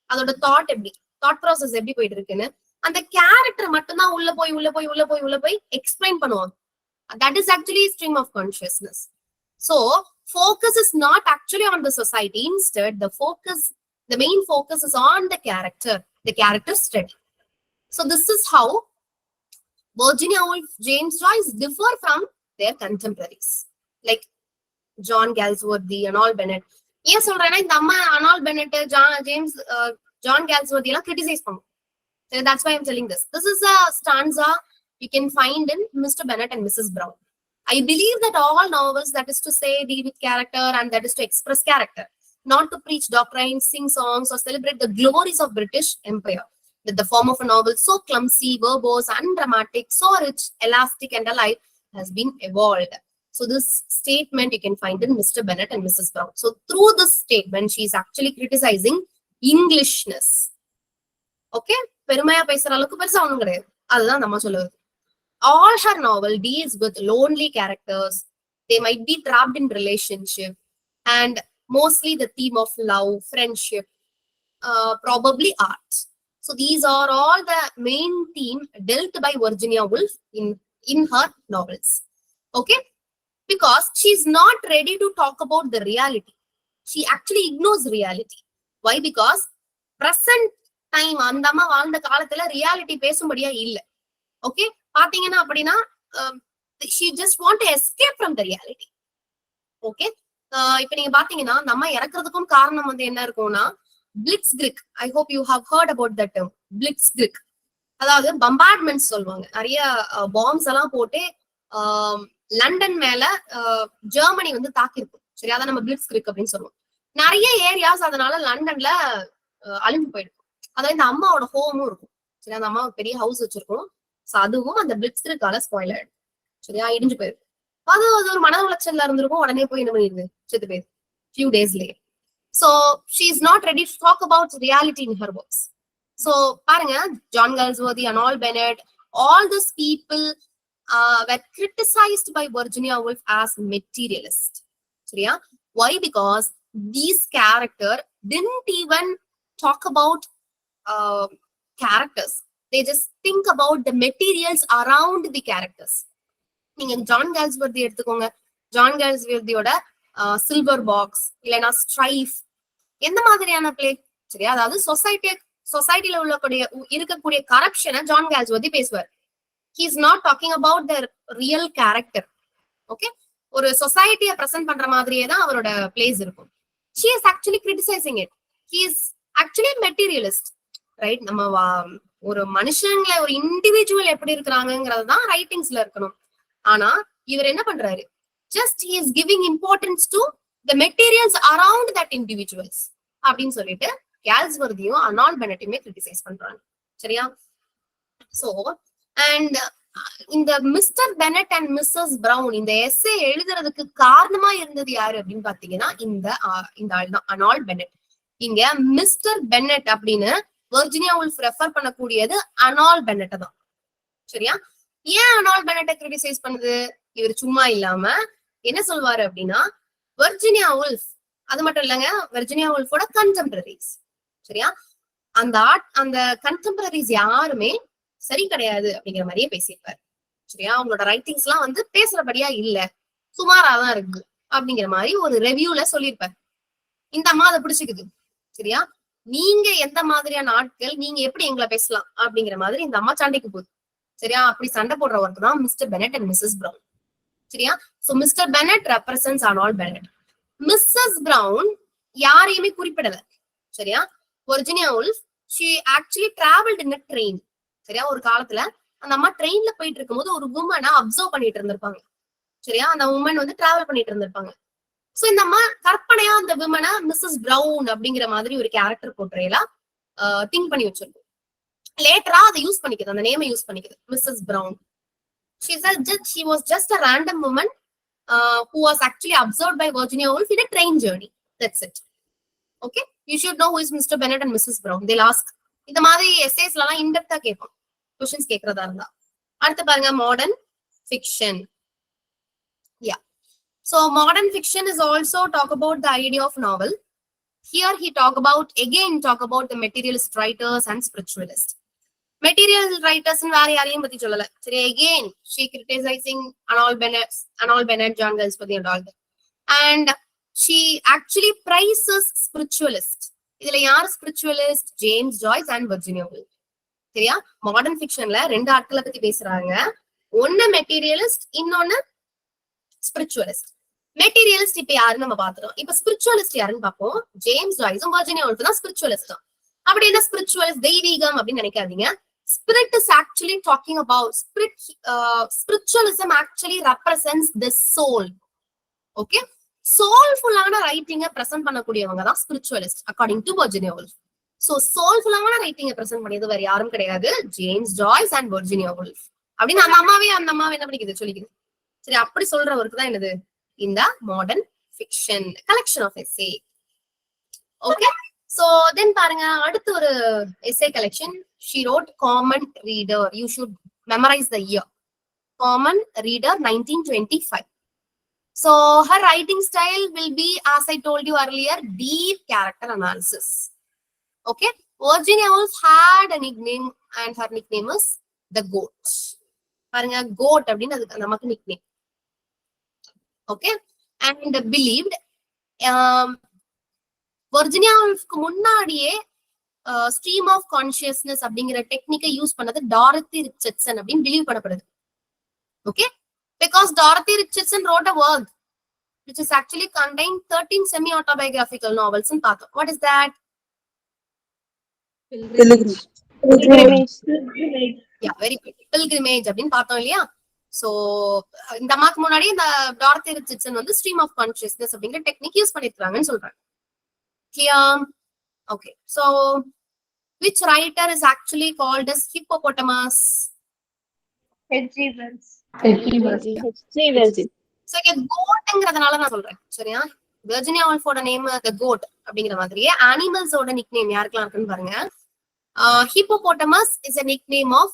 அதோட தாட் எப்படி, தாட் ப்ராசஸ் எப்படி போயிட்டு இருக்குன்னு அந்த கேரக்டர் மட்டும்தான் உள்ள போய் எக்ஸ்பிளைன் பண்ணுவாங்க. That is actually stream of consciousness. So focus is not actually on the society. Instead, the main focus is on the character study. So this is how Virginia Woolf, James Joyce differ from their contemporaries, like John Galsworthy and all Bennett. ஏன் சொல்றேன்னா, இந்த அம்மா அனால் Bennett, John Galsworthy எல்லாம் criticise பண்ணும். So that's why I'm telling this. This is a stanza you can find in Mr. Bennett and Mrs. Brown. I believe that all novels, that is to say, deal with character and that is to express character, not to preach doctrines, sing songs, or celebrate the glories of British Empire. That the form of a novel so clumsy, verbose, undramatic, so rich, elastic, and alive has been evolved. So this statement you can find in Mr. Bennett and Mrs. Brown. So through this statement, she is actually criticizing Englishness. Okay? பெருமையா பேசுற அளவுக்கு பெருசா ஒண்ணும் கிடையாது, அதுதான் நம்ம சொல்லுவது. All her novel deals with lonely characters. They might be trapped in relationship, and mostly the theme of love, friendship, probably art. So these are all the main theme dealt by Virginia Woolf in her novels. Okay? Because she's not ready to talk about the reality. She actually ignores reality. Why? Because present time, அந்த அம்மா வாழ்ந்த காலத்துல reality பேசும்படியா இல்ல. Okay, பாத்தீங்கன்னா அப்படின்னா she just want to escape from the reality. Okay, இப்ப நீங்க பாத்தீங்கன்னா நம்ம இறக்குறதுக்கும் காரணம் வந்து என்ன இருக்கும்னா, blitzkrieg. I hope you have heard about that term, blitzkrieg. அதாவது பம்பார்ட்மெண்ட்ஸ் சொல்லுவாங்க, நிறைய பாம்ஸ் எல்லாம் போட்டு லண்டன் மேல ஜெர்மனி வந்து தாக்கிருக்கும் சரி, அதான் நம்ம பிளிட்ஸ்கிரிக் அப்படின்னு சொல்லுவோம். நிறைய ஏரியாஸ் அதனால லண்டன்ல அழிஞ்சு போயிடும். அதாவது இந்த அம்மாவோட ஹோமும் இருக்கும் சரி, அந்த அம்மா பெரிய ஹவுஸ் வச்சிருக்கோம், அதுவும் அந்த பிளிட்ஸ்கிரிக்கால ஸ்பாயில் ஆயிடும் சரியா, இடிஞ்சு போயிடும். அது ஒரு மன உளைச்சல்ல இருந்திருக்கும், உடனே போய் என்ன பண்ணிடுது, செத்து போயிடுது few days later. So she is not ready to talk about reality in her books. So பாருங்க, John Galsworthy and all Bennett, all these people were criticized by Virginia Woolf as materialist சரியா. Why? Because these characters didn't even talk about characters. They just think about the materials around the characters. நீங்க John கேல்ஸ்வர்தி எடுத்துக்கோங்க, John கேல்ஸ்வர்தியோட silver box இல்லைன்னா strife, எந்த மாதிரியான play சரியா, அதாவது சொசைட்டில இருக்கக்கூடிய கரப்ஷனை ஜான் கேல்ஸ்வர்தி பேசுவார். He is not talking about the real character. Okay, ஒரு சொசைட்டியை பிரசன்ட் பண்ற மாதிரியே தான் அவரோட பிளேஸ் இருக்கும். She is actually criticizing it. He is actually materialist, right? நம்ம ஒரு மனுஷங்களை, ஒரு இண்டிவிஜுவல் எப்படி இருக்கிறாங்கிறது தான் ரைட்டிங்ஸ்ல இருக்கணும். ஆனா இவர் என்ன பண்றாரு, just he is giving importance to the materials around that individuals அப்படின்னு சொல்லிட்டு கேல்ஸ்வர்தியும் அனால் பெனட்டையுமே கிரிட்டிசைஸ் பண்றாங்க சரியா? சோ அண்ட் இந்த Mr Bennett and Mrs Brown இந்த எஸ்ஸே எழுதுறதுக்கு காரணமா இருந்தது யாரு அப்படின்னு பாத்தீங்கன்னா இந்த ஆள் தான், அனால் பெனட். இங்க மிஸ்டர் பெனட் அப்படின்னு வெர்ஜினியா வுல்ஃப் ரெஃபர் பண்ணக்கூடியது அனால் பெனட் தான். சரியா? ஏன் அனால் பெனட்டை கிரிட்டிசைஸ் பண்ணுது? இவர் சும்மா இல்லாம என்ன சொல்வாரு அப்படின்னா, வெர்ஜினியா வுல்ஃப் அது மட்டும் இல்லைங்க, வெர்ஜினியா வுல்ஃபோட கண்டெம்பரரிஸ், சரியா, அந்த கண்டெம்பரரிஸ் யாருமே சரி கிடையாது அப்படிங்கிற மாதிரியே பேசியிருப்பாரு. சரியா? அவங்களோட ரைட்டிங்ஸ் எல்லாம் வந்து பேசுறபடியா இல்ல, சுமாராதான் இருக்கு அப்படிங்கிற மாதிரி ஒரு ரெவியூல சொல்லியிருப்பாரு. இந்த அம்மா அதை பிடிச்சிக்குது. சரியா? நீங்க எந்த மாதிரியான ஆட்கள், நீங்க எப்படி எங்களை பேசலாம் அப்படிங்கிற மாதிரி இந்த அம்மா சண்டைக்கு போகுது. சரியா? அப்படி சண்டை போடுற ஒர்க் தான் Mr Bennett and Mrs Brown. சரியா? So Mr Bennett represents Arnold Bennett. Mrs Brown யாரையுமே குறிப்பிடல. சரியா? Virginia Woolf she actually traveled in a train. சரியா? ஒரு காலத்துல அந்த அம்மா ட்ரெயின்ல போயிட்டு இருக்கும்போது ஒரு உமனை அப்சர்வ் பண்ணிட்டு இருந்திருப்பாங்க. சரியா? அந்த உமன் வந்து டிராவல் பண்ணிட்டு இருந்திருப்பாங்க. சோ இந்த அம்மா கற்பனையா அந்த விமனை மிஸ்ஸஸ் பிரவுன் அப்படிங்கிற மாதிரி ஒரு கேரக்டர் போர்ட்ரேலா திங்க் பண்ணி வச்சிருக்கோம். லேட்டரா அதை யூஸ் பண்ணிக்குது, அந்த நேமை யூஸ் பண்ணிக்குது, Mrs Brown. She was just a random woman who was actually observed by Virginia Woolf in a train journey. That's it. Okay, you should know who is Mr. Bennet and Mrs. Brown. They'll ask. இந்த மாதிரி எஸ்ஏஸ்ல எல்லாம் இன்டெப்தா கேட்போம், questions கேக்குறதா இருந்தா. அடுத்து பாருங்க, modern fiction. Yeah. So modern fiction is also talk about the idea of novel. Here he talk about the materialist writers and spiritualists. Material writers வேற யாரையும் பத்தி சொல்லல. சரி, again she criticizing Anal Bennett, John Galsworthy and all that. And she actually praises spiritualists. இதுல யார் spiritualist? James Joyce and Virginia Woolf. சரியா? Modern ஃபிக்ஷன்ல ரெண்டு ஆட்களை பத்தி பேசுறாங்க. ஒன்னு மெட்டீரியலிஸ்ட், இன்னொன்னு ஸ்பிரிச்சுவலிஸ்ட். மெட்டீரியலிஸ்ட் இப்ப யாருன்னு நம்ம பாத்துறோம். இப்ப ஸ்பிரிச்சுவலிஸ்ட் யாருன்னு பாப்போம். ஜேம்ஸ் ஜாய்ஸும் வர்ஜினியா வுல்ஃப் தான் ஸ்பிரிச்சுவலிஸ்ட் தான். அப்படி என்ன ஸ்பிரிச்சுவலிஸ்ட்? தெய்வீகம் அப்படின்னு நினைக்காதீங்க. Spirit is actually talking about spiritualism actually represents the soul. Okay, soulful-ஆன ரைட்டிங்க பிரசன்ட் பண்ணக்கூடியவங்க தான் spiritualist according to Virginia Woolf. So soulful-ஆன ரைட்டிங்க பிரசன்ட் பண்ணியது வேற யாரும் கிடையாது, James Joyce and Virginia Woolf அப்படின்னு அந்த அம்மாவே என்ன பண்ணிக்குது சொல்லிக்குது. சரி, அப்படி சொல்றவருக்கு தான் என்னது இந்த modern fiction collection of essay. Okay, so then பாருங்க, அடுத்து ஒரு essay collection. She wrote Common Reader. You should memorize the year. Common Reader 1925. So her writing style will be, as I told you earlier, deep character analysis. Okay, Virginia Woolf had a nickname and her nickname is the Goat. பாருங்க, Goat அப்படின்னு அதுக்கு நமக்கு nickname. Okay, and believed Virginia Woolfக்கு முன்னாடியே stream of consciousness அப்படிங்கிற டெக்னிக்கை use பண்ணது Dorothy Richardson அப்படின்னு believe பண்ணப்படுது. Okay, because Dorothy Richardson wrote a work which is actually contained 13 semi autobiographical novels ன்னு பார்த்தோம். What is that? Pilgrimage. Yeah, very good. Pilgrimage அப்படின்னு பார்த்தோம் இல்லையா? சோ இந்த அம்மாக்கு முன்னாடி இந்த டாரத்தி ரிச்சர்ட்சன் வந்து ஸ்ட்ரீம் ஆஃப் கான்சியஸ்னஸ் அப்படிங்கிற டெக்னிக் யூஸ் பண்ணிருக்காங்கன்னு சொல்றாங்க. Clear? Okay, so which writer is actually called as hippopotamus? H.G. Wells. So goatங்கிறதுனால நான் சொல்றேன். சரியா? Virginia Woolfோட நேம் the goat அப்படிங்கிற மாதிரியே அனிமல்ஸோட நிக்நேம் யாருக்கெல்லாம் இருக்குன்னு பாருங்க. Hippopotamus is a nickname of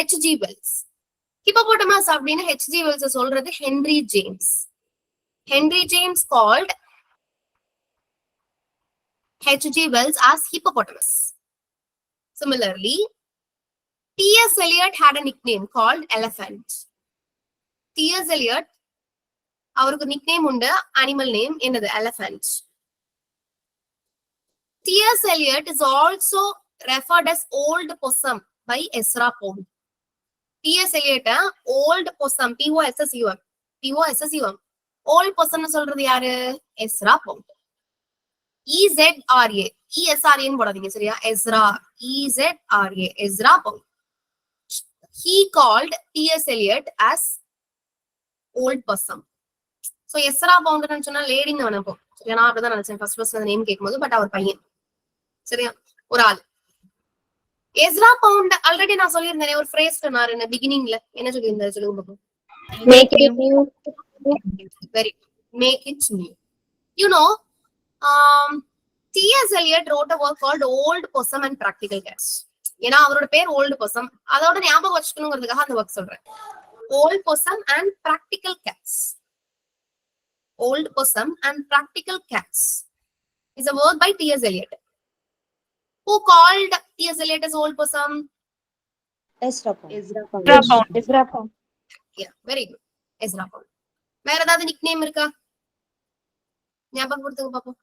H.G. Wells. Hippopotamus அப்படின்னு H.G. Wells சொல்றது Henry James. Henry James called H.G. Wells as hippopotamus. Similarly, T.S. Eliot had a nickname called elephant. T.S. Eliot, அவருக்கு nickname உண்டு, animal name என்னது elephant. T.S. Eliot is also referred as old possum by Ezra Pound. T.S. Eliot old possum, P-O-S-S-U-M, old possum சொல்றது யாரு? Ezra Pound. E-Z-R-A, E-S-R-A போடாதீங்க சரியா? Ezra, E-Z-R-A, Ezra Pound. He called T.S. Eliot as old possum. So Ezra Pound ன்னு சொன்னா லேடின்னு நினைப்போம். சரியா? நான் அப்படிதான் நினைச்சேன் ஃபர்ஸ்ட் அந்த நேம் கேட்கும்போது, பட் அவர் பையன். சரியா? ஒரு ஆள். எஸ்ரா பவுண்ட் ஆல்ரெடி நான் சொல்லியிருந்தேன் ஒரு phrase சொன்னாரு பிகினிங்ல. என்ன சொல்லியிருந்தாரு சொல்லுங்க பாப்போம். Make it new. Very make it new. You know, T.S. Eliot wrote a work called Old Possum and Practical Cats. ஏன்னா அவரோட பேர் ஓல்டு பொசம், அதோட ஞாபகம் வச்சுக்கணுங்கிறதுக்காக அந்த ஒர்க் சொல்றேன். Old Possum and Practical Cats. Old Possum and Practical Cats is a work by T.S. Eliot. Who called T.S. Eliot as old possum? Ezra Pound. Ezra Pound. Yeah, very good. Ezra Pound. வேற ஏதாவது nick name இருக்கா? ஞாபகம் கொடுத்துங்க பாப்போம்.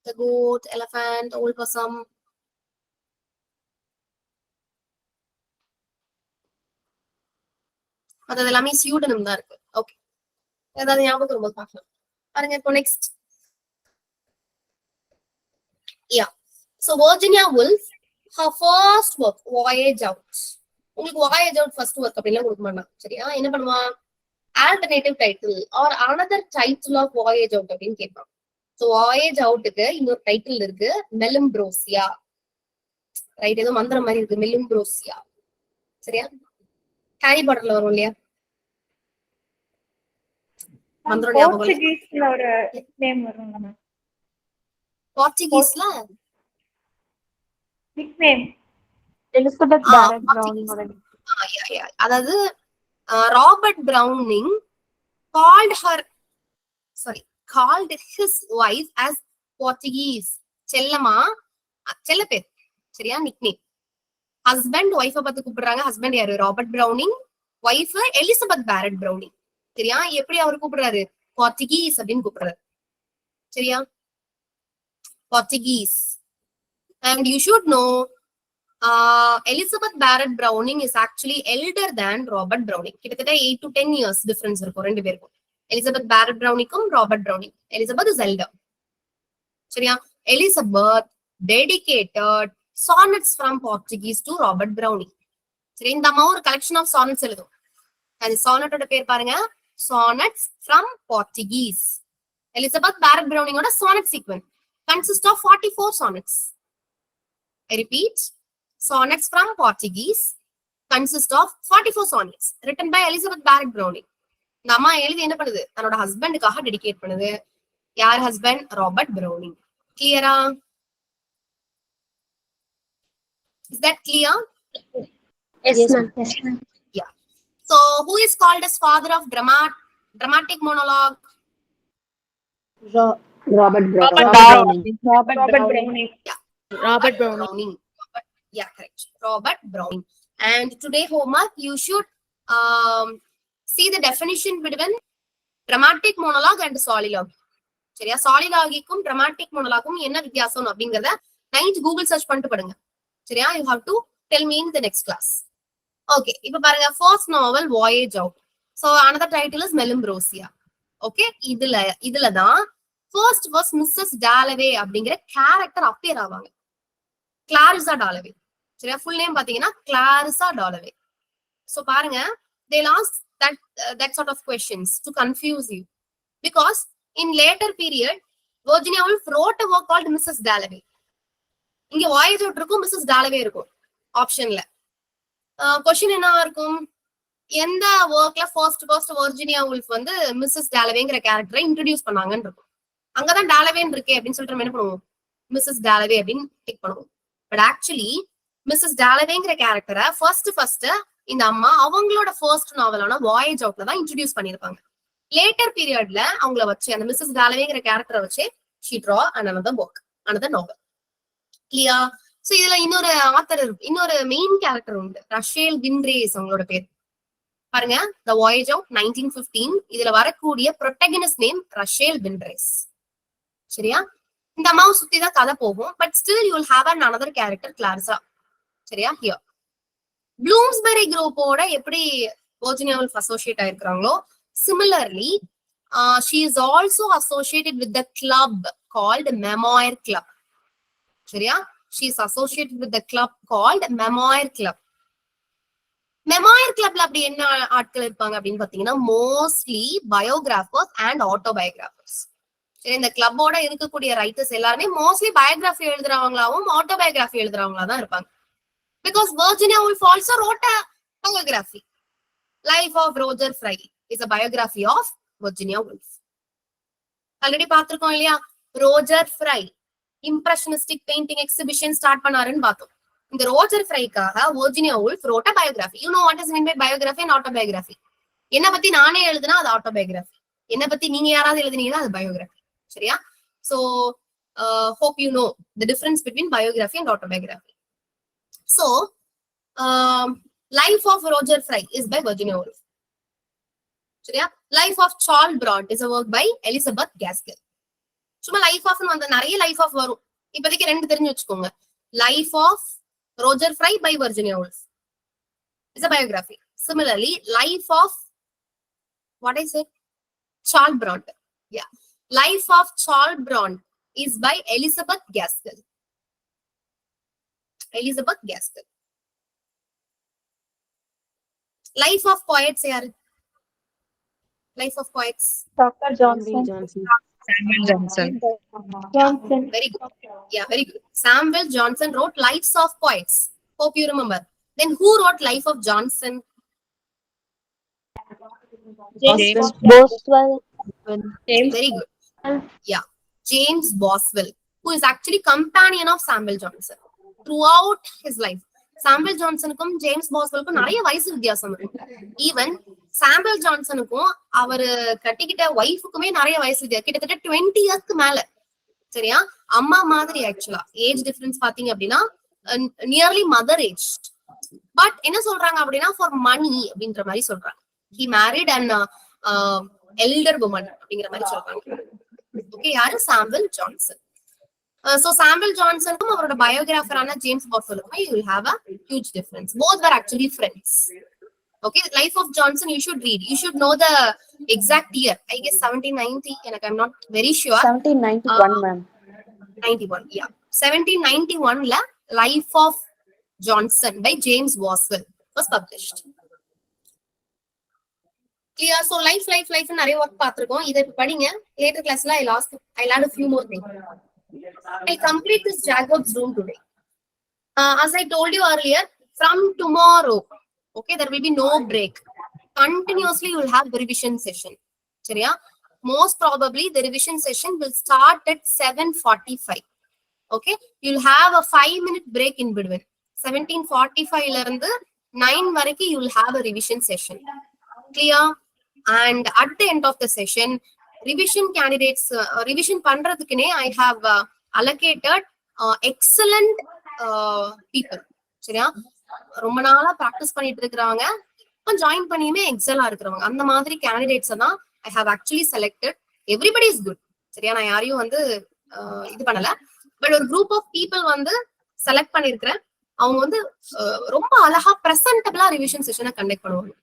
The goat, elephant, old possum. அது எல்லாமே சியூடனம் தான் இருக்கு. ஓகே, ஏதாவது ஞாபகம் ரொம்ப பார்க்கலாம் பாருங்க. இப்போ next, yeah, so Virginia Woolf her first work voyage out. உங்களுக்கு voyage out first work அப்படிலாம் கொடுக்க மாட்டான், சரியா? என்ன பண்ணுவான், alternative title or another title of voyage out அப்படின்னு கேட்பான். சோ voyage outக்கு இன்னொரு டைட்டில் இருக்கு, மெலிம்ப்ரோசியா. ரைட், ஏதோ மந்திரம் மாதிரி இருக்கு, மெலிம்ப்ரோசியா, சரியா? ஹாரி பாட்டர்ல வரும் இல்லையா மந்திரம், ஞாபகம் இல்ல. போர்ச்சுகீஸ்ல ஒரு நேம் வரும்ல, போர்ச்சுகீஸ்ல நிக் நேம் எலிசபெத் பேரட் பிரவுனிங்கோட. அதாவது Robert பிரவுனிங் called his wife as Portuguese. செல்லமா, செல்ல பேர், சரியா? Nick name. ஹஸ்பண்ட் ஒய்ஃப பத்தி கூப்பிடுறாங்க. ஹஸ்பண்ட் யாரு? Robert Browning. Wife Elizabeth Barrett Browning, சரியா? எப்படி அவர் கூப்பிடுறாரு? போர்ச்சுகீஸ் அப்படின்னு கூப்பிடுறாரு, சரியா? Portuguese. And you should know, Elizabeth Barrett Browning is actually elder than Robert Browning. கிட்டத்தட்ட 8 to 10 years difference இருக்கும் ரெண்டு பேருக்கும். எலிசபெத் பேரட் பிரவுனிக்கும் Robert Browning. Elizabeth is elder, சரியா? Elizabeth dedicated sonnets from Portuguese to Robert Browning. சரி, இந்த அம்மா ஒரு கலெக்ஷன் ஆஃப் sonnets எழுதும். அந்த சானட்டோட பேர் பாருங்க, sonnets from Portuguese. Elizabeth Barrett பிரவுனிங்கோட sonnet sequence consists of 44 sonnets. I repeat, sonnets from Portuguese consist of 44 sonnets written by Elizabeth Barrett Browning. இந்த அம்மா எழுதி என்ன பண்ணுது, தன்னோட ஹஸ்பண்டுக்காக டெடிகேட் பண்ணுது. யார் ஹஸ்பண்ட்? ராபர்ட் பிரவுனிங். கிளியரா? Is that clear? Yes, ma'am. Yeah. So who is called as father of dramatic monologue? Robert Browning. Robert Browning. Yeah, correct. Robert Browning. And today homework, you should see the definition between dramatic monologue and soliloquy. சரியா? soliloquy-க்கும் dramatic monologue-க்கும் என்ன வித்தியாசம் அப்படிங்கறத night Google search பண்ணிட்டு படுங்க, சரியா? You have to tell me in the next class. Okay, இப்ப பாருங்க, first novel voyage out. So another title is Melimbrosia. Okay, இதுல தான் first மிஸ்ஸஸ் டாலவே அப்படிங்கிற கேரக்டர் அப்பியர் ஆவாங்க. கிளாரிசா டாலவே, சரியா? ஃபுல் நேம் பாத்தீங்கன்னா கிளாரிசா டாலவே. சோ பாருங்க, they ask that sort of questions to confuse you because in later period Virginia Woolf wrote a work called Mrs. Dalloway. இங்க voyage out இருக்கும், Mrs டாலவே இருக்கும் ஆப்ஷன்ல. Question என்னவா இருக்கும், எந்த ஒர்க்ல ஃபர்ஸ்ட் வர்ஜினியா வுல்ஃப் வந்து மிஸ்ஸஸ் டாலவேங்கிற கேரக்டரை இன்ட்ரோடியூஸ் பண்ணாங்கன்னு இருக்கும். அங்கதான் டாலவேன்னு இருக்கே அப்படின்னு சொல்லிட்டு நம்ம என்ன பண்ணுவோம், மிஸ்ஸஸ் டாலவே அப்படின்னு டிக் பண்ணுவோம். பட் ஆக்சுவலி மிஸ்ஸஸ் டாலவேங்கிற கேரக்டரை ஃபர்ஸ்ட் இந்த அம்மா அவங்களோட ஃபர்ஸ்ட் நாவலான வாயேஜ் அவுட்ல தான் இன்ட்ரோடியூஸ் பண்ணிருப்பாங்க. லேட்டர் பீரியட்ல அவங்கள வச்சு அந்த மிஸ்ஸஸ் டாலவேங்கிற கேரக்டரை வச்சு she draw another book, another novel. Clear? So இதுல இன்னொரு ஆத்தர், இன்னொரு மெயின் கேரக்டர் உண்டு, ரஷேல் வின்ரேஸ் அவங்களோட பேர். பாருங்க, The Voyage Out 1915. இதுல வரக்கூடிய ப்ரொட்டகனிஸ்ட் நேம் ரஷேல் வின்ரேஸ், சரியா? இந்த அம்மாவை சுத்தி தான் கதை போகும். But still you will have another character, Clarissa, சரியா? ஹியர் ப்ளூம்ஸ்பெரி குரூப்போட எப்படி வர்ஜினியா வுல்ஃப் அசோசியேட் ஆயிருக்காங்களோ, similarly she is also associated with the club called Memoir Club, சரியா? She is associated with the club called Memoir Club. மெமாயர் கிளப்ல அப்படி என்ன ஆட்கள் இருப்பாங்க அப்படின்னு பாத்தீங்கன்னா, மோஸ்ட்லி பயோகிராஃபர்ஸ் அண்ட் ஆட்டோபயோகிராஃபர்ஸ். சரி, இந்த கிளப்போட இருக்கக்கூடிய ரைட்டர்ஸ் எல்லாருமே மோஸ்ட்லி பயோகிராஃபி எழுதுறவங்களாவும் ஆட்டோபயோகிராஃபி எழுதுறவங்களா தான் இருப்பாங்க. Because Virginia Woolf also wrote a biography. Life of Roger Fry is a biography of Virginia Woolf. Already பார்த்திருக்கோம் இல்லையா? Roger Fry impressionistic painting exhibition start பண்ணாருன்னு பார்த்தோம். இந்த ரோஜர் ஃப்ரைக்காக Virginia Woolf wrote a biography. You know what is meant by biography and autobiography? என்ன பத்தி நானே எழுதுனா அது ஆட்டோபயோகிராஃபி, என்ன பத்தி நீங்க யாராவது எழுதுனீங்கன்னா அது பயோகிராஃபி. சரியா? So hope you know the difference between biography and autobiography. So Life of Roger Fry is by Virginia Woolf. சரியா? Life of Charles Broad is a work by Elizabeth Gaskell. சும்மா life of அந்த நிறைய life of வரும், இப்போதைக்கு ரெண்டு தெரிஞ்சு வச்சுக்கோங்க. Life of Roger Fry by Virginia Woolf is a biography. Similarly, life of what I said, Charles Broad. Yeah, Life of Charles Broad is by Elizabeth Gaskell. Elizabeth Gaskell. Life of Poets yaru? Life of Poets. Dr. Johnson. Samuel Johnson. Very good. Yeah, very good. Samuel Johnson wrote Lives of Poets. Hope you remember. Then who wrote Life of Johnson? James Boswell. Very good. Yeah, James Boswell, who is actually companion of Samuel Johnson throughout his life. Samuel Johnsonக்கும் James பாஸ்வெல்க்கும் நிறைய வயசு வித்தியாசம் இருக்கு. Even Samuel ஜான்சனுக்கும் அவரு கட்டிக்கிட்ட ஒய்ஃபுக்குமே நிறைய வயசு வித்தியாசம், கிட்டத்தட்ட 20 இயர்ஸ்க்கு மேல. சரியா? அம்மா மாதிரி ஆக்சுவலா ஏஜ் டிஃபரன்ஸ் பாத்தீங்க அப்படின்னா நியர்லி மதர் ஏஜ். பட் என்ன சொல்றாங்க அப்படின்னா ஃபார் மணி அப்படின்ற மாதிரி சொல்றாங்க. He married an elder woman அப்படிங்கிற மாதிரி சொல்றாங்க. ஓகே, யாரு? Samuel Johnson. So Samuel Johnson kum avaroda biographer ana James Boswell kum you will have a huge difference. Both were actually friends. Okay, Life of Johnson you should read. You should know the exact year. I guess 1790, and I'm not very sure. 1791 ma'am. 91, yeah. 1791 la Life of Johnson by James Boswell was published. Clear? So life நிறைய work பார்த்திருக்கோம். இத படிங்க. Later class la I'll add a few more things. I'll complete this Jacob's room today. As I told you earlier, from tomorrow, okay, there will be no break. Continuously, you will have the revision session. சரியா? Most probably, the revision session will start at 7:45. Okay, you'll have a 5-minute break in between. 17:45 la irundhu 9 varaikku you will have a revision session. Clear? And at the end of the session, revision candidates revision பண்றதுக்குனே I have allocated excellent people. சரியா? ரொம்ப நாளா practice பண்ணிட்டு இருக்கறவங்க, join பண்ணியுமே எக்ஸலா இருக்கறவங்க, அந்த மாதிரி candidates தான் I have actually selected. Everybody is good. சரியா? நான் யாரையும் வந்து இது பண்ணல, பட் ஒரு group of people வந்து செலக்ட் பண்ணிருக்கேன். அவங்க வந்து ரொம்ப அழகா பிரசன்டபிளா ரிவிஷன் செஷனை கண்டக்ட் பண்ணுவாங்க.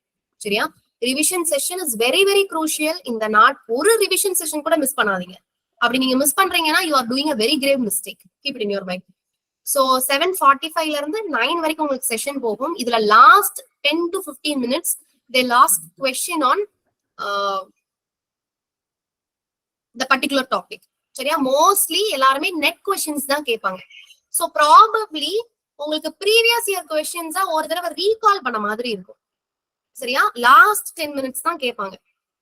சரியா? Revision session is very very crucial. இந்த நாட் ஒரு ரிவிஷன் செஷன் கூட மிஸ் பண்ணாதீங்க. அப்படி நீங்க மிஸ் பண்றீங்கன்னா you are doing a very grave mistake. Keep it in your mind. So 7:45 ல இருந்து 9 வரைக்கும் உங்களுக்கு செஷன் போகும். இதுல last 10 to 15 minutes they last question on the particular topic. சரியா? மோஸ்ட்லி எல்லாருமே நெட் கொஸ்டின்ஸ் தான் கேட்பாங்க. So probably உங்களுக்கு ப்ரீவியஸ் இயர் கொஸ்டின்ஸா ஒரு தடவை ரீகால் பண்ண மாதிரி இருக்கும். சரியா? லாஸ்ட் 10 minutes தான் கேட்பாங்க.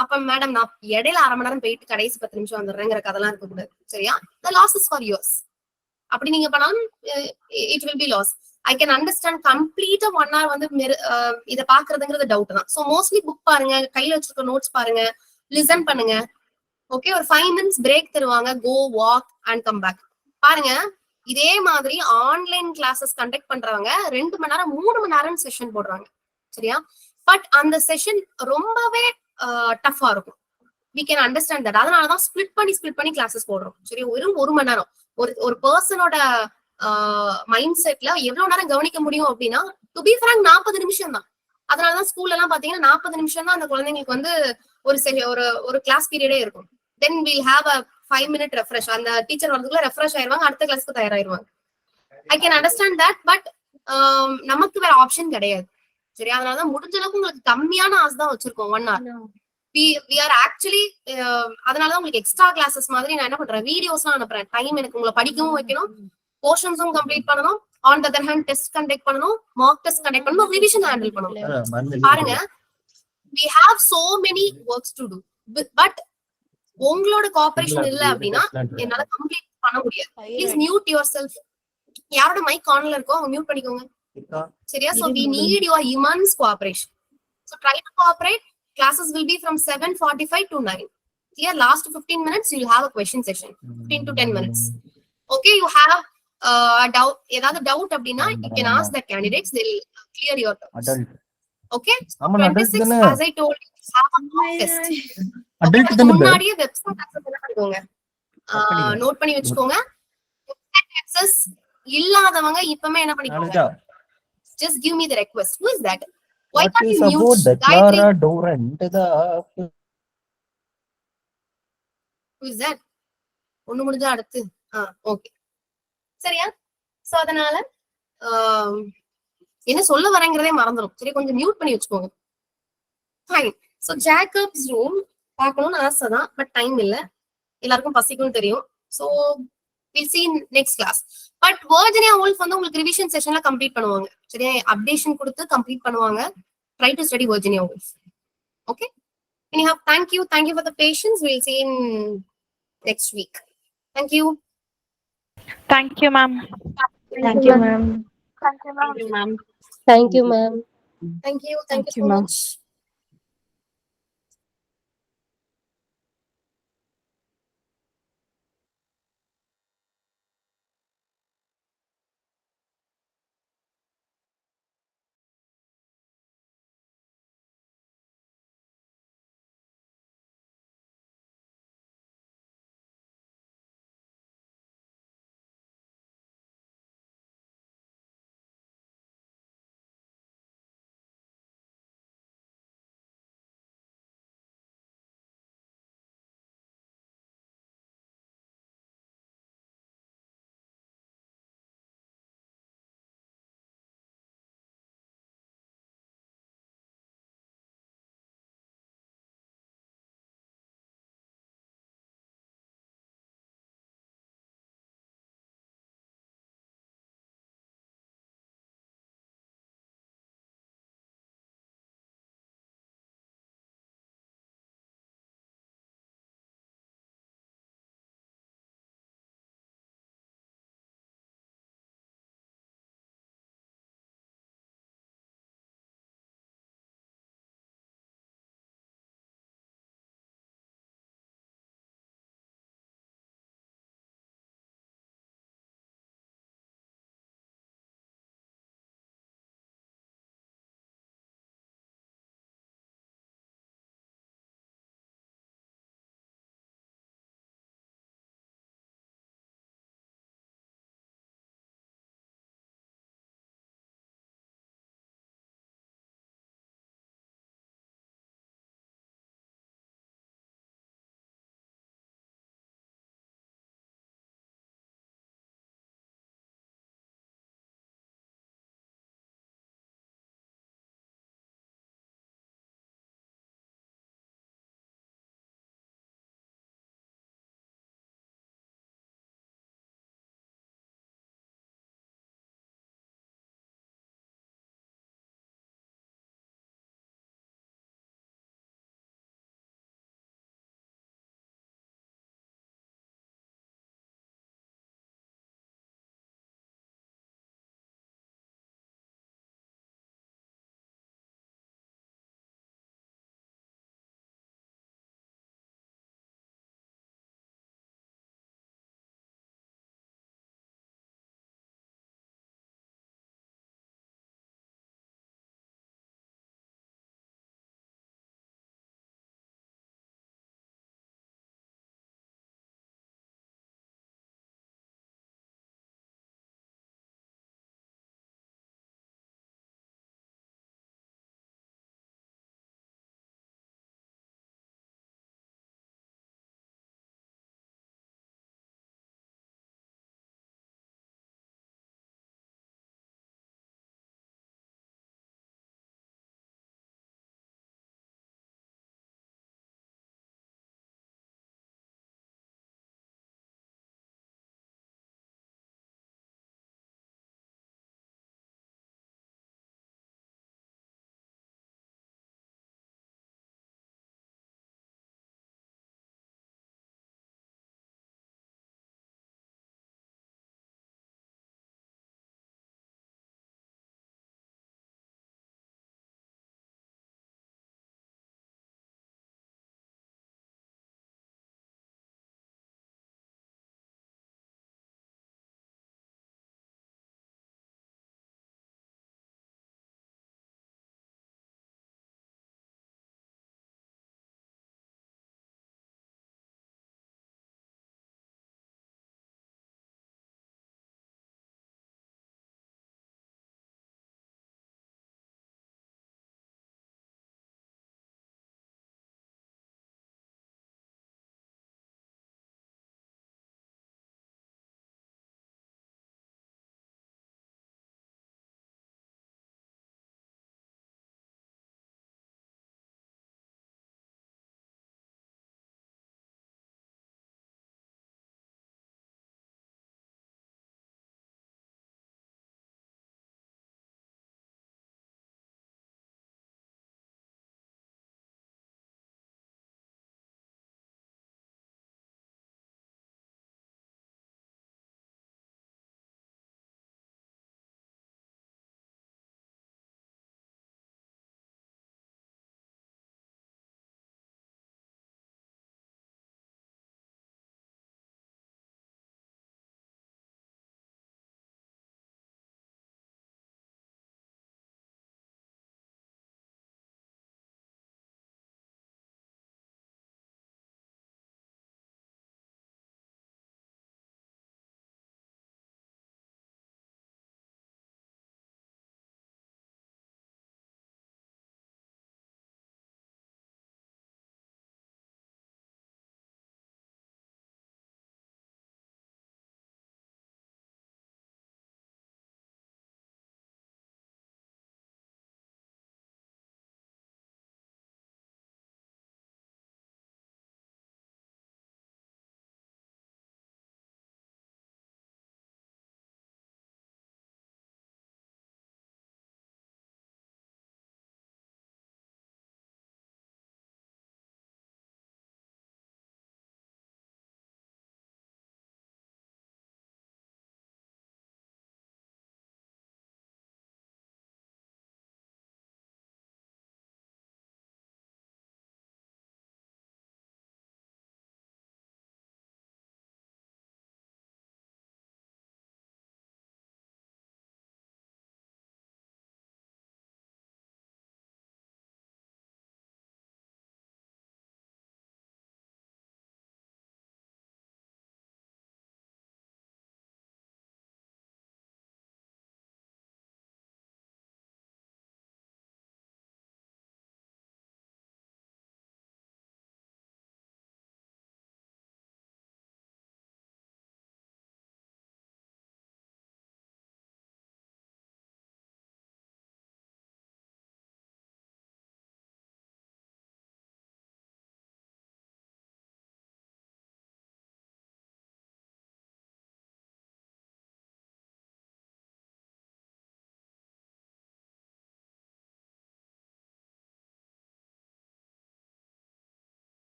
அப்ப மேடம் நான் இடையில அரை மணி நேரம் போயிட்டு கடைசி 10 நிமிஷம் வந்துடுறேங்கிற கதெல்லாம் இருக்க கூடாது. சரியா? The loss is for yours. அப்படி நீங்க பண்ணாலும் it will be loss. I can understand complete 1 hour வந்து இத பாக்குறதுங்கிறது டவுட் தான். So mostly புக் பாருங்க, கையில வச்சிருக்க நோட்ஸ் பாருங்க, லிசன் பண்ணுங்க. ஓகே, ஒரு 5 minutes பிரேக் தருவாங்க. Go walk and come back. பாருங்க, இதே மாதிரி ஆன்லைன் கிளாஸஸ் கண்டக்ட் பண்றவங்க 2 மணி நேரம் 3 மணி நேரம் செஷன் போடுறாங்க. சரியா? பட் அந்த செஷன் ரொம்பவே டஃபா இருக்கும். we can understand that. அதனாலதான் ஸ்பிளிட் பண்ணி கிளாஸஸ் போடுறோம். சரி, ஒரு மணி நேரம் ஒரு பர்சனோட மைண்ட் செட்ல எவ்வளவு நேரம் கவனிக்க முடியும் அப்படின்னா, டு பி ஃபிராங்க் 40 நிமிஷம் தான். அதனாலதான் ஸ்கூல்ல எல்லாம் பாத்தீங்கன்னா 40 நிமிஷம் தான் அந்த குழந்தைங்களுக்கு வந்து ஒரு கிளாஸ் பீரியடே இருக்கும். Then we'll have a 5-minute refresh. அந்த டீச்சர் வரதுக்குள்ள ரெஃப்ரெஷ் ஆயிருவாங்க, அடுத்த கிளாஸ்க்கு தயாராயிருவாங்க. I can understand that. But நமக்கு வேற ஆப்ஷன் கிடையாது. சரி, அதனாலதான் முடிஞ்ச அளவுக்கு உங்களுக்கு கம்மியான ஆஸ் தான் வச்சிருக்கோம் 1 hour. we are actually அதனாலதான் உங்களுக்கு எக்ஸ்ட்ரா கிளாஸஸ் மாதிரி நான் என்ன பண்றேன், வீடியோஸ் எல்லாம் அனுப்புறேன். டைம் எனக்கு உங்களை படிக்கவும் வைக்கணும், போர்ஷன்ஸும் கம்ப்ளீட் பண்ணணும், on the other hand test conduct பண்ணணும், மார்க் டெஸ்ட் கண்டக்ட் பண்ணணும், ரிவிஷன் ஹேண்டில் பண்ணணும். பாருங்க, we have so many works to do, but உங்களோட கோஆபரேஷன் இல்ல அப்படின்னா என்னால கம்ப்ளீட் பண்ண முடியாது. Please mute your self. யாரோட மைக் ஆன்ல இருக்கோ அவங்க மியூட் பண்ணிக்கோங்க. சரியா? So we need your immense cooperation. So try to cooperate. Classes will be from 7:45 to 9. Here last 15 minutes you will have a question session. 15 to 10 minutes. Okay, you have doubt, ஏதாவது doubt அப்படின்னா you can ask the candidates, they will clear your doubts. Okay, so 26 as I told you have a mock test. அதுக்கு முன்னாடியே website access பண்ணிக்கோங்க, note பண்ணி வெச்சுக்கோங்க. Website access இல்லாதவங்க இப்பமே என்ன பண்ணிக்கோங்க, just give me the request. Who is that? Why can't you mute Gayatri? Who is that? ஒண்ணு முடிஞ்சா அடுத்து ஓகே சரியா? சோ அதனால என்ன சொல்ல வரேங்கிறதே மறந்துடும். சரி, கொஞ்சம் மியூட் பண்ணி வச்சுக்கோங்க. ஃபைன். சோ ஜேக்கப்ஸ் ரூம் பார்க்கணும்னு ஆசைதான், பட் டைம் இல்ல, எல்லாருக்கும் பசிக்கும்னு தெரியும். So we'll see in next class. But Virginia Wolff வந்து உங்களுக்கு ரிவிஷன் செஷன்ல கம்ப்ளீட் பண்ணுவாங்க. சரியா? அப்டேஷன் கொடுத்து கம்ப்ளீட் பண்ணுவாங்க. Try to study Virginia Woolf. Okay? Anyhow, thank you for the patience. We'll see in next week. Thank you. Thank you, ma'am. Thank you, ma'am. Thank you, ma'am. Thank you, ma'am. Thank you so much.